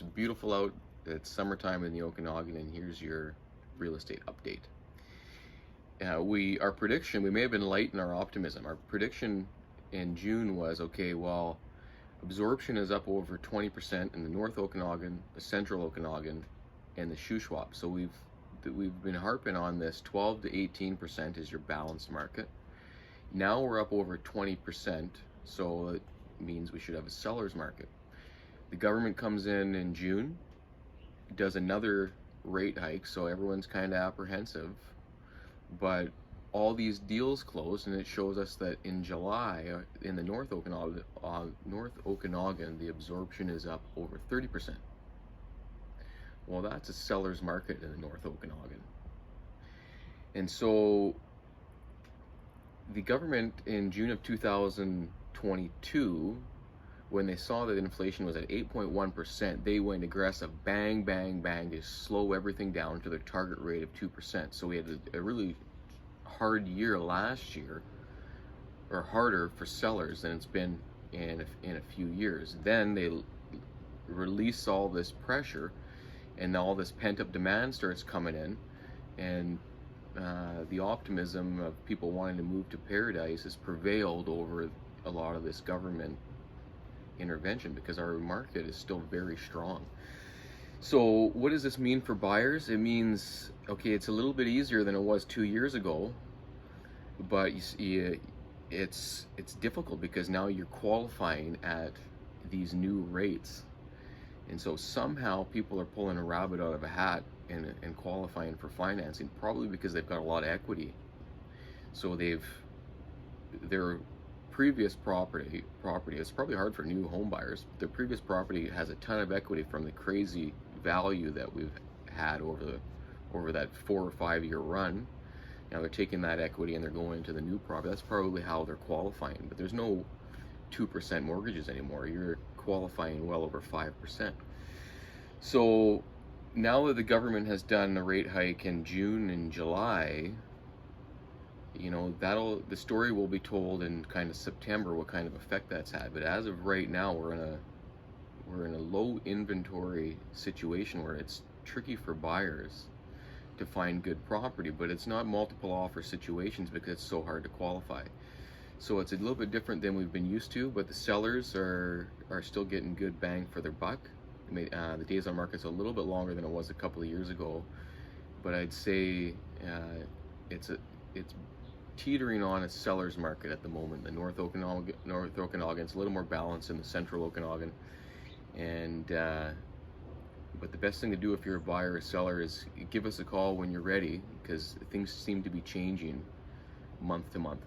It's beautiful out. It's summertime in the Okanagan, and here's your real estate update. Our prediction, we may have been light in our optimism. Our prediction in June was, okay, well, absorption is up over 20% in the North Okanagan, the Central Okanagan, and the Shuswap. So we've been harping on this 12 to 18% is your balanced market. Now we're up over 20%, so it means we should have a seller's market. The government comes in June, does another rate hike, so everyone's kind of apprehensive, but all these deals closed, and it shows us that in July, in the North Okanagan, the absorption is up over 30%. Well, that's a seller's market in the North Okanagan. And so the government in June of 2022, when they saw that inflation was at 8.1%, they went aggressive, bang, bang, bang, to slow everything down to their target rate of 2%. So we had a really hard year last year, or harder for sellers than it's been in a few years. Then they release all this pressure, and all this pent-up demand starts coming in, and the optimism of people wanting to move to paradise has prevailed over a lot of this government intervention, because our market is still very strong. So what does this mean for buyers? It means, okay, it's a little bit easier than it was 2 years ago, but you see, it's difficult because now you're qualifying at these new rates. And so somehow people are pulling a rabbit out of a hat and qualifying for financing, probably because they've got a lot of equity. So their previous property, it's probably hard for new home buyers. Their previous property has a ton of equity from the crazy value that we've had over that 4 or 5 year run. Now they're taking that equity and they're going into the new property. That's probably how they're qualifying. But there's no 2% mortgages anymore. You're qualifying well over 5%. So now that the government has done a rate hike in June and July, you know, the story will be told in kind of September what kind of effect that's had. But as of right now, we're in a low inventory situation where it's tricky for buyers to find good property, but it's not multiple offer situations because it's so hard to qualify. So it's a little bit different than we've been used to, but the sellers are still getting good bang for their buck. The days on market's a little bit longer than it was a couple of years ago, but I'd say it's teetering on a seller's market at the moment. The North Okanagan's a little more balanced in the Central Okanagan, and but the best thing to do if you're a buyer or seller is give us a call when you're ready, because things seem to be changing month to month.